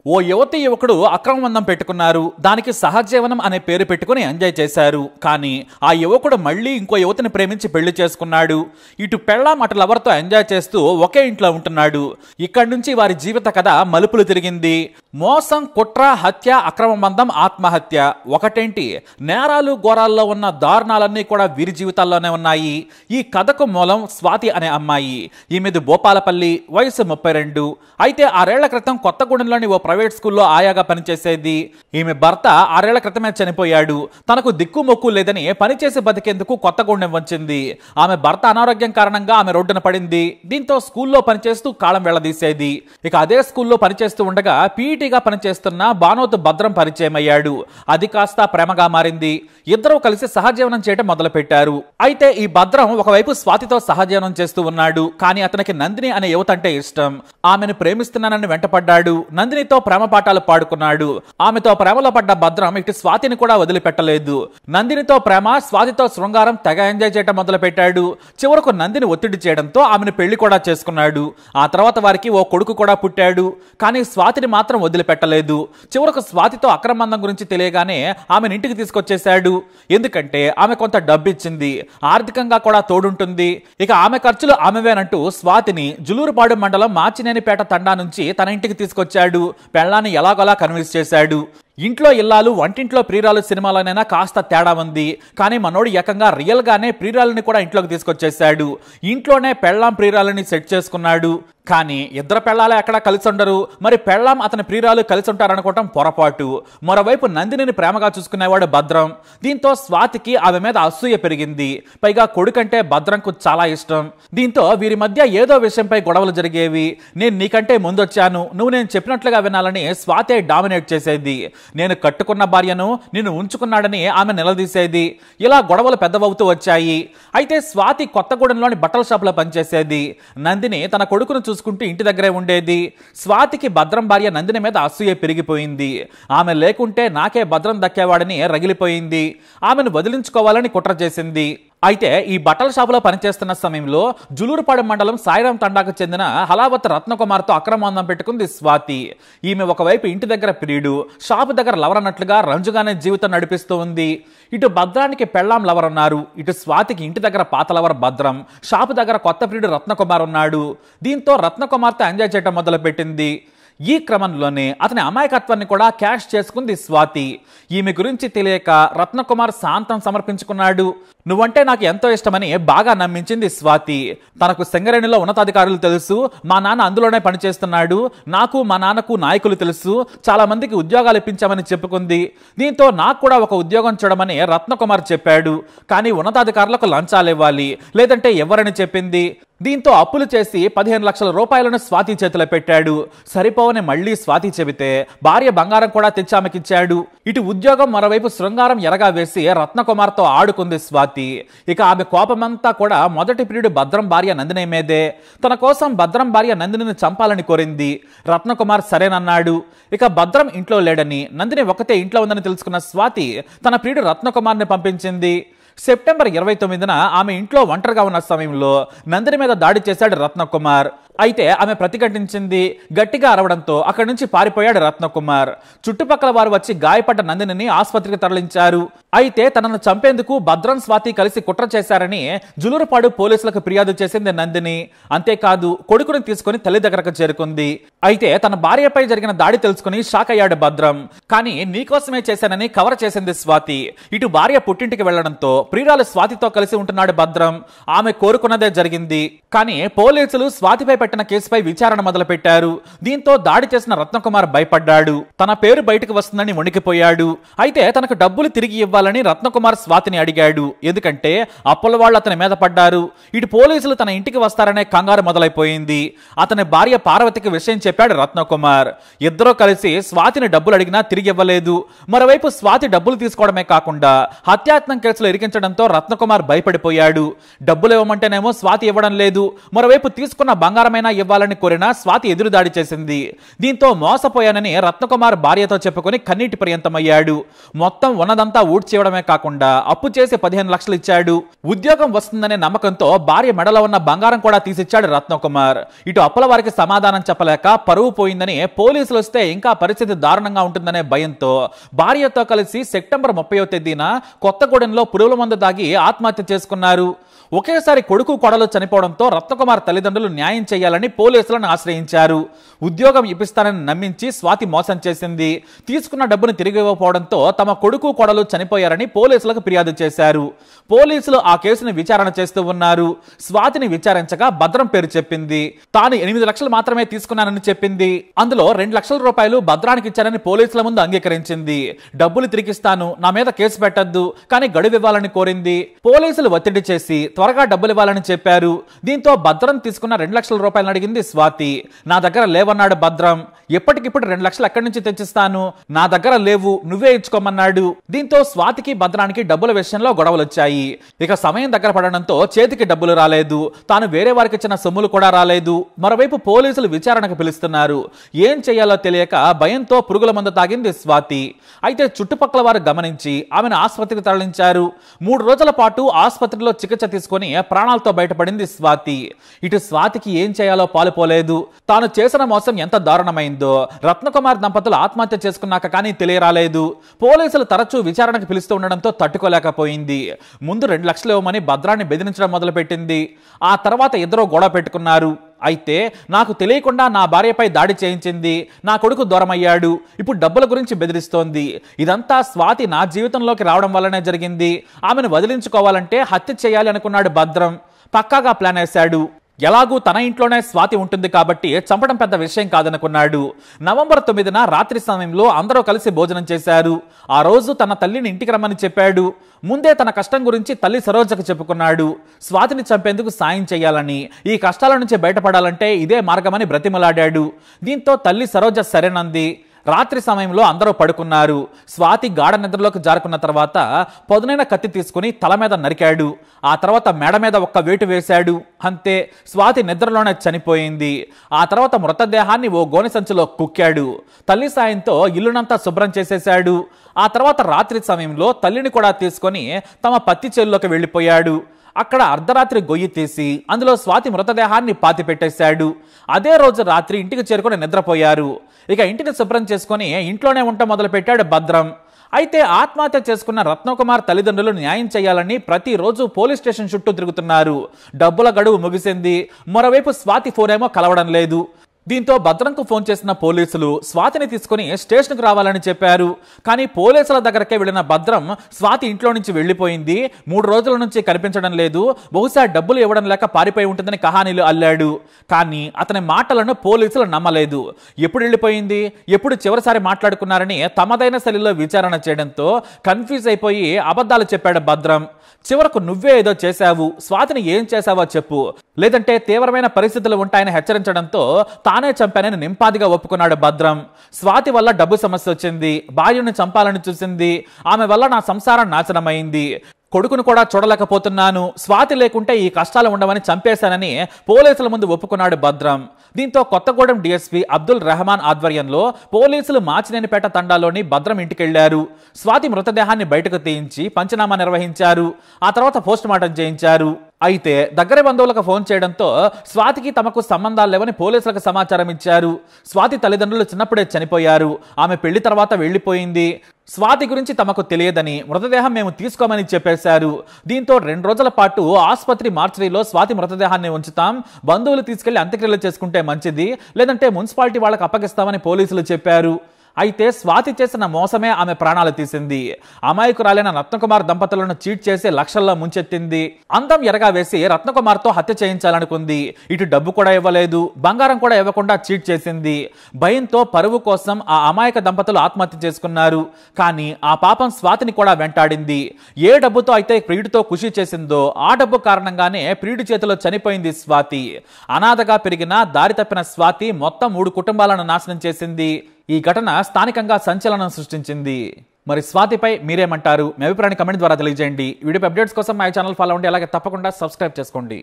ఓ యువతి యువకుడు అక్రమబంధం పెట్టుకున్నారు. దానికి సహజీవనం అనే పేరు పెట్టుకుని ఎంజాయ్ చేశారు. కానీ ఆ యువకుడు మళ్ళీ ఇంకో యువతిని ప్రేమించి పెళ్లి చేసుకున్నాడు. ఇటు పెళ్ళాం అటు లవర్తో ఎంజాయ్ చేస్తూ ఒకే ఇంట్లో ఉంటున్నాడు. ఇక్కడి నుంచి వారి జీవిత కథ మలుపులు తిరిగింది. మోసం, కుట్ర, హత్య, అక్రమబంధం, ఆత్మహత్య ఒకటేంటి, నేరాలు ఘోరాల్లో ఉన్న దారుణాలన్నీ కూడా వీరి జీవితాల్లోనే ఉన్నాయి. ఈ కథకు మూలం స్వాతి అనే అమ్మాయి. ఈమెది భూపాలపల్లి, వయసు 32. అయితే 6 ఏళ్ల క్రితం కొత్తగూడెంలోని ఓ ప్రైవేట్ స్కూల్లో ఆయాగా పనిచేసేది. ఈమె భర్త 6 ఏళ్ల క్రితమే చనిపోయాడు. తనకు దిక్కుమొక్కు లేదని పనిచేసి బతికేందుకు కొత్తగూడెం వచ్చింది. ఆమె భర్త అనారోగ్యం కారణంగా ఆమె రోడ్డున పడింది. దీంతో స్కూల్లో పనిచేస్తూ కాలం వెళ్లదీసేది. ఇక అదే స్కూల్లో పనిచేస్తూ ఉండగా పీఈటీగా పనిచేస్తున్న బానోతు భద్రం పరిచయం అయ్యాడు. అది కాస్త ప్రేమగా మారింది. ఇద్దరూ కలిసి సహజీవనం చేయడం మొదలు పెట్టారు. అయితే ఈ భద్రం ఒకవైపు స్వాతితో సహజీవనం చేస్తూ ఉన్నాడు. కానీ అతనికి నందిని అనే యువత అంటే ఇష్టం. ఆమెను ప్రేమిస్తున్నానని వెంటపడ్డాడు. నందినితో ప్రేమ పాఠాలు పాడుకున్నాడు. ఆమెతో ప్రేమలో పడ్డ భద్రం ఇటు స్వాతిని కూడా వదిలిపెట్టలేదు. నందినితో ప్రేమ, స్వాతితో శృంగారం తెగ ఎంజాయ్ చేయడం మొదలు పెట్టాడు. చివరకు నందిని ఒత్తిడి చేయడంతో ఆమెను పెళ్లి కూడా చేసుకున్నాడు. ఆ తర్వాత వారికి ఓ కొడుకు కూడా పుట్టాడు. కానీ స్వాతిని మాత్రం వదిలిపెట్టలేదు. చివరకు స్వాతితో అక్రమబంధం గురించి తెలియగానే ఆమెను ఇంటికి తీసుకొచ్చేశాడు. ఎందుకంటే ఆమె కొంత డబ్బు ఇచ్చింది, ఆర్థికంగా కూడా తోడుంటుంది. ఇక ఆమె ఖర్చులు ఆమెవేనంటూ స్వాతిని జులూరుపాడు మండలం మాచినేనిపేట తండా నుంచి తన ఇంటికి తీసుకొచ్చాడు. పెళ్ళాన్ని ఎలాగోలా కన్విన్స్ చేశాడు. ఇంట్లో ఇల్లాలు, వంటింట్లో ప్రియురాలు సినిమాలోనైనా కాస్త తేడా ఉంది. కానీ మనోడు ఏకంగా రియల్ గానే ప్రియురాలని కూడా ఇంట్లోకి తీసుకొచ్చేశాడు. ఇంట్లోనే పెళ్ళాం ప్రియురాలని సెట్ చేసుకున్నాడు. కానీ ఇద్దరు పెళ్ళాలే ఎక్కడా కలిసి ఉండరు. మరి పెళ్ళాం అతని ప్రియురాలు కలిసి ఉంటారనుకోవటం పొరపాటు. మరోవైపు నందినిని ప్రేమగా చూసుకునేవాడు భద్రం. దీంతో స్వాతికి ఆమె మీద అసూయ పెరిగింది. పైగా కొడుకంటే భద్రంకు చాలా ఇష్టం. దీంతో వీరి మధ్య ఏదో విషయంపై గొడవలు జరిగేవి. నేను నీకంటే ముందొచ్చాను, నువ్వు నేను చెప్పినట్లుగా వినాలని స్వాతే డామినేట్ చేసేది. నేను కట్టుకున్న భార్యను నిన్ను ఉంచుకున్నాడని ఆమె నిలదీసేది. ఇలా గొడవలు పెద్దవవుతూ వచ్చాయి. అయితే స్వాతి కొత్తగూడెంలోని బట్టల షాపులో పనిచేసేది. నందిని తన కొడుకును చూసుకుంటూ ఇంటి దగ్గరే ఉండేది. స్వాతికి భద్రం భార్య నందిని మీద అసూయ పెరిగిపోయింది. ఆమె లేకుంటే నాకే భద్రం దక్కేవాడని రగిలిపోయింది. ఆమెను వదిలించుకోవాలని కుట్ర చేసింది. అయితే ఈ బట్టల షాపులో పనిచేస్తున్న సమయంలో జులూరుపాడు మండలం సాయిరాం తండాకు చెందిన హలావత్ రత్నకుమార్తో అక్రమబంధం పెట్టుకుంది స్వాతి. ఈమె ఒకవైపు ఇంటి దగ్గర ప్రియుడు, షాపు దగ్గర లవర్ అన్నట్లుగా రంజుగానే జీవితం నడిపిస్తూ ఉంది. ఇటు భద్రానికి పెళ్ళాం లవర్ ఉన్నారు. ఇటు స్వాతికి ఇంటి దగ్గర పాత లవర్ భద్రం, షాపు దగ్గర కొత్త ప్రియుడు రత్నకుమార్ ఉన్నాడు. దీంతో రత్నకుమార్తో ఎంజాయ్ చేయడం మొదలుపెట్టింది. ఈ క్రమంలోనే అతని అమాయకత్వాన్ని కూడా క్యాష్ చేసుకుంది స్వాతి. ఈమె గురించి తెలియక రత్నకుమార్ శాంతం సమర్పించుకున్నాడు. నువ్వంటే నాకు ఎంతో ఇష్టమని బాగా నమ్మించింది స్వాతి. తనకు సింగరేణిలో ఉన్నతాధికారులు తెలుసు, మా నాన్న అందులోనే పనిచేస్తున్నాడు, నాకు మా నాన్నకు నాయకులు తెలుసు, చాలా మందికి ఉద్యోగాలు ఇప్పించామని చెప్పుకుంది. దీంతో నాకు కూడా ఒక ఉద్యోగం చూడమని రత్నకుమార్ చెప్పాడు. కానీ ఉన్నతాధికారులకు లంచాలు ఇవ్వాలి, లేదంటే ఎవరని చెప్పింది. దీంతో అప్పులు చేసి 15 లక్షల రూపాయలను స్వాతి చేతిలో పెట్టాడు. సరిపోవని మళ్లీ స్వాతి చెబితే భార్య బంగారం కూడా తెచ్చి ఆమెకిచ్చాడు. ఇటు ఉద్యోగం, మరోవైపు శృంగారం ఎరగా వేసి రత్నకుమార్తో ఆడుకుంది స్వాతి. ఇక ఆమె కోపమంతా కూడా మొదటి ప్రియుడు భద్రం భార్య నందిని మీదే. తన కోసం భద్రం భార్య నందినిని చంపాలని కోరింది. రత్నకుమార్ సరేనన్నాడు. ఇక భద్రం ఇంట్లో లేడని, నందిని ఒకతే ఇంట్లో ఉందని తెలుసుకున్న స్వాతి తన ప్రియుడు రత్నకుమార్ని పంపించింది. సెప్టెంబర్ 29న ఆమె ఇంట్లో ఒంటరిగా ఉన్న సమయంలో నందిని మీద దాడి చేశాడు రత్నకుమార్. అయితే ఆమె ప్రతిఘటించింది. గట్టిగా అరవడంతో అక్కడి నుంచి పారిపోయాడు రత్నకుమార్. చుట్టుపక్కల వారు వచ్చి గాయపడ్డ నందినిని ఆసుపత్రికి తరలించారు. అయితే తనను చంపేందుకు భద్రం, స్వాతి కలిసి కుట్ర చేశారని జులూరుపాడు పోలీసులకు ఫిర్యాదు చేసింది నందిని. అంతేకాదు కొడుకుని తీసుకుని తల్లి దగ్గరకు చేరుకుంది. అయితే తన భార్యపై జరిగిన దాడి తెలుసుకుని షాక్ అయ్యాడు భద్రం. కానీ నీకోసమే చేశానని కవర్ చేసింది స్వాతి. ఇటు భార్య పుట్టింటికి వెళ్లడంతో ప్రియురాలు స్వాతితో కలిసి ఉంటున్నాడు భద్రం. ఆమె కోరుకున్నదే జరిగింది. కానీ పోలీసులు స్వాతిపై పెట్టిన కేసుపై విచారణ మొదలు పెట్టారు. దీంతో దాడి చేసిన రత్నకుమార్ భయపడ్డాడు. తన పేరు బయటకు వస్తుందని వణికిపోయాడు. అయితే తనకు డబ్బులు తిరిగి ఇవ్వాలని రత్నకుమార్ స్వాతిని అడిగాడు. ఎందుకంటే అప్పుల వాళ్ళు అతని మీద పడ్డారు. ఇటు పోలీసులు తన ఇంటికి వస్తారనే కంగారు మొదలైపోయింది. అతని భార్య పార్వతికి విషయం చెప్పాడు రత్నకుమార్. ఇద్దరూ కలిసి స్వాతిని డబ్బులు అడిగినా తిరిగి ఇవ్వలేదు. మరోవైపు స్వాతి డబ్బులు తీసుకోవడమే కాకుండా హత్యాయత్నం కేసులో ఇరికించడంతో రత్నకుమార్ భయపడిపోయాడు. డబ్బులు ఇవ్వమంటేనేమో స్వాతి ఇవ్వడం లేదు. మరోవైపు తీసుకున్న బంగారం బంగారమైనా ఇవ్వాలని కోరిన స్వాతి ఎదురుదాడి చేసింది. దీంతో మోసపోయానని రత్నకుమార్ భార్యతో చెప్పుకొని కన్నీటి పర్యంతమయ్యాడు. మొత్తం ఉన్నదంతా ఊడ్చేయడమే కాకుండా అప్పు చేసి 15 లక్షలు ఇచ్చాడు. ఉద్యోగం వస్తుందనే నమ్మకంతో భార్య మెడలో ఉన్న బంగారం కూడా తీసిచ్చాడు రత్నకుమార్. ఇటు అప్పుల వారికి సమాధానం చెప్పలేక పరువు పోయిందని పోలీసులు వస్తే ఇంకా పరిస్థితి దారుణంగా ఉంటుందనే భయంతో భార్యతో కలిసి సెప్టెంబర్ 30వ తేదీన కొత్తగూడెంలో పురుగుల మందు దాగి ఆత్మహత్య చేసుకున్నారు. ఒకేసారి కొడుకు కోడలు చనిపోవడంతో రత్నకుమార్ తల్లిదండ్రులు న్యాయం చేయాలని పోలీసులను ఆశ్రయించారు. ఉద్యోగం ఇప్పిస్తానని నమ్మించి స్వాతి మోసం చేసింది. తీసుకున్న డబ్బును తిరిగి ఇవ్వకపోవడంతో తమ కొడుకు కోడలు చనిపోయారని పోలీసులకు ఫిర్యాదు చేశారు. పోలీసులు ఆ కేసును విచారణ చేస్తూ ఉన్నారు. స్వాతిని విచారించగా భద్రం పేరు చెప్పింది. తాను 8 లక్షలు మాత్రమే తీసుకున్నానని చెప్పింది. అందులో 2 లక్షల రూపాయలు భద్రానికి ఇచ్చారని పోలీసుల ముందు అంగీకరించింది. డబ్బులు తిరిగిస్తాను, నా మీద కేసు పెట్టద్దు, కానీ గడువు ఇవ్వాలని కోరింది. పోలీసులు ఒత్తిడి చేసి త్వరగా డబ్బులు ఇవ్వాలని చెప్పారు. దీంతో భద్రం తీసుకున్న 2 లక్షల రూపాయలు అడిగింది స్వాతి. నా దగ్గర లేవన్నాడు భద్రం. ఎప్పటికిప్పుడు 2 లక్షలు ఎక్కడి నుంచి తెచ్చిస్తాను, నా దగ్గర లేవు, నువ్వే ఇచ్చుకోమన్నాడు. దీంతో స్వాతికి భద్రానికి డబ్బుల విషయంలో గొడవలు వచ్చాయి. ఇక సమయం దగ్గర పడడంతో చేతికి డబ్బులు రాలేదు. తాను వేరే వారికి ఇచ్చిన సొమ్ములు కూడా రాలేదు. మరోవైపు పోలీసులు విచారణకు పిలుస్తున్నారు. ఏం చేయాలో తెలియక భయంతో పురుగుల మందు తాగింది స్వాతి. అయితే చుట్టుపక్కల వారు గమనించి ఆమెను ఆసుపత్రికి తరలించారు. 3 రోజుల పాటు ఆసుపత్రిలో చికిత్స తీసుకుని ప్రాణాలతో బయటపడింది స్వాతి. ఇటు స్వాతికి ఏం చేయాలో పాలుపోలేదు. తాను చేసిన మోసం ఎంత దారుణమైందో రత్నకుమార్ దంపతులు ఆత్మహత్య చేసుకున్నాక కానీ తెలియరాలేదు. పోలీసులు తరచూ విచారణకు పిలుస్తూ ఉండడంతో తట్టుకోలేకపోయింది. ముందు 2 లక్షలు ఇవ్వమని భద్రాన్ని బెదిరించడం మొదలుపెట్టింది. ఆ తర్వాత ఇద్దరు గొడవ పెట్టుకున్నారు. అయితే నాకు తెలియకుండా నా భార్యపై దాడి చేయించింది, నా కొడుకు దూరమయ్యాడు, ఇప్పుడు డబ్బుల గురించి బెదిరిస్తోంది. ఇదంతా స్వాతి నా జీవితంలోకి రావడం వల్లనే జరిగింది. ఆమెను వదిలించుకోవాలంటే హత్య చేయాలి అనుకున్నాడు భద్రం. పక్కాగా ప్లాన్ వేశాడు. ఎలాగూ తన ఇంట్లోనే స్వాతి ఉంటుంది కాబట్టి చంపడం పెద్ద విషయం కాదనుకున్నాడు. నవంబర్ 9న రాత్రి సమయంలో అందరూ కలిసి భోజనం చేశారు. ఆ రోజు తన తల్లిని ఇంటికి రమ్మని చెప్పాడు. ముందే తన కష్టం గురించి తల్లి సరోజకు చెప్పుకున్నాడు. స్వాతిని చంపేందుకు సాయం చేయాలని, ఈ కష్టాల నుంచి బయటపడాలంటే ఇదే మార్గమని బ్రతిమలాడాడు. దీంతో తల్లి సరోజ సరేనంది. రాత్రి సమయంలో అందరూ పడుకున్నారు. స్వాతి గాఢ నిద్రలోకి జారుకున్న తర్వాత పదునైన కత్తి తీసుకుని తల మీద నరికాడు. ఆ తర్వాత మెడ మీద ఒక్క వేటు వేశాడు. అంతే, స్వాతి నిద్రలోనే చనిపోయింది. ఆ తర్వాత మృతదేహాన్ని ఓ గోనె సంచిలో కుక్కాడు. తల్లి సాయంతో ఇల్లునంతా శుభ్రం చేసేశాడు. ఆ తర్వాత రాత్రి సమయంలో తల్లిని కూడా తీసుకొని తమ పత్తి చేల్లోకి వెళ్ళిపోయాడు. అక్కడ అర్ధరాత్రి గొయ్యి తీసి అందులో స్వాతి మృతదేహాన్ని పాతి పెట్టేశాడు. అదే రోజు రాత్రి ఇంటికి చేరుకొని నిద్రపోయారు. ఇక ఇంటిని శుభ్రం చేసుకుని ఇంట్లోనే ఉండటం మొదలుపెట్టాడు భద్రం. అయితే ఆత్మహత్య చేసుకున్న రత్నకుమార్ తల్లిదండ్రులు న్యాయం చేయాలని ప్రతిరోజు పోలీస్ స్టేషన్ చుట్టూ తిరుగుతున్నారు. డబ్బుల గడువు ముగిసింది. మరోవైపు స్వాతి ఫోన్ ఏమో కలవడం లేదు. దీంతో భద్రంకు ఫోన్ చేసిన పోలీసులు స్వాతిని తీసుకుని స్టేషన్కు రావాలని చెప్పారు. కానీ పోలీసుల దగ్గరకే వెళ్లిన భద్రం స్వాతి ఇంట్లో నుంచి వెళ్లిపోయింది, 3 రోజుల నుంచి కనిపించడం లేదు, బహుశా డబ్బులు ఇవ్వడం లేక పారిపోయి ఉంటుందని కహానీలు అల్లాడు. కానీ అతని మాటలను పోలీసులు నమ్మలేదు. ఎప్పుడు వెళ్ళిపోయింది, ఎప్పుడు చివరిసారి మాట్లాడుకున్నారని తమదైన శైలిలో విచారణ చేయడంతో కన్ఫ్యూజ్ అయిపోయి అబద్ధాలు చెప్పాడు భద్రం. చివరకు నువ్వే ఏదో చేశావు, స్వాతిని ఏం చేశావో చెప్పు, లేదంటే తీవ్రమైన పరిస్థితులు ఉంటాయని హెచ్చరించడంతో తానే చంపానని నింపాదిగా ఒప్పుకున్నాడు భద్రం. స్వాతి వల్ల డబ్బు సమస్య వచ్చింది, భార్యను చంపాలని చూసింది, ఆమె వల్ల నా సంసారం నాశనమైంది, కొడుకును కూడా చూడలేకపోతున్నాను, స్వాతి లేకుంటే ఈ కష్టాలు ఉండవని చంపేశానని పోలీసుల ముందు ఒప్పుకున్నాడు భద్రం. దీంతో కొత్తగూడెం డీఎస్పీ అబ్దుల్ రెహమాన్ ఆధ్వర్యంలో పోలీసులు మాచినేనిపేట తండాలోని భద్రం ఇంటికెళ్లారు. స్వాతి మృతదేహాన్ని బయటకు తీయించి పంచనామా నిర్వహించారు. ఆ తర్వాత పోస్ట్ మార్టం చేయించారు. అయితే దగ్గరి బంధువులకు ఫోన్ చేయడంతో స్వాతికి తమకు సంబంధాలు లేవని పోలీసులకు సమాచారం ఇచ్చారు. స్వాతి తల్లిదండ్రులు చిన్నప్పుడే చనిపోయారు. ఆమె పెళ్లి తర్వాత వెళ్లిపోయింది. స్వాతి గురించి తమకు తెలియదని, మృతదేహం మేము తీసుకోమని చెప్పేశారు. దీంతో 2 రోజుల పాటు ఆసుపత్రి మార్చరీలో స్వాతి మృతదేహాన్ని ఉంచుతాం, బంధువులు తీసుకెళ్లి అంత్యక్రియలు చేసుకుంటే మంచిది, లేదంటే మున్సిపాలిటీ వాళ్ళకి అప్పగిస్తామని పోలీసులు చెప్పారు. అయితే స్వాతి చేసిన మోసమే ఆమె ప్రాణాలు తీసింది. అమాయకురాలైన రత్నకుమార్ దంపతులను చీట్ చేసి లక్షల్లో ముంచెత్తింది. అందం ఎరగా వేసి రత్నకుమార్తో హత్య చేయించాలనుకుంది. ఇటు డబ్బు కూడా ఇవ్వలేదు, బంగారం కూడా ఇవ్వకుండా చీట్ చేసింది. భయంతో పరువు కోసం ఆ అమాయక దంపతులు ఆత్మహత్య చేసుకున్నారు. కానీ ఆ పాపం స్వాతిని కూడా వెంటాడింది. ఏ డబ్బుతో అయితే ప్రియుడితో ఖుషి చేసిందో ఆ డబ్బు కారణంగానే ప్రియుడి చేతిలో చనిపోయింది స్వాతి. అనాథగా పెరిగిన దారి తప్పిన స్వాతి మొత్తం 3 కుటుంబాలను నాశనం చేసింది. ఈ ఘటన స్థానికంగా సంచలనం సృష్టించింది. మరి స్వాతిపై మీరేమంటారు? మీ అభిప్రాయాన్ని కమెంట్ ద్వారా తెలియజేయండి. వీడియో అప్డేట్స్ కోసం మా ఛానల్ ఫాలో అవ్వండి. అలాగే తప్పకుండా సబ్స్క్రైబ్ చేసుకోండి.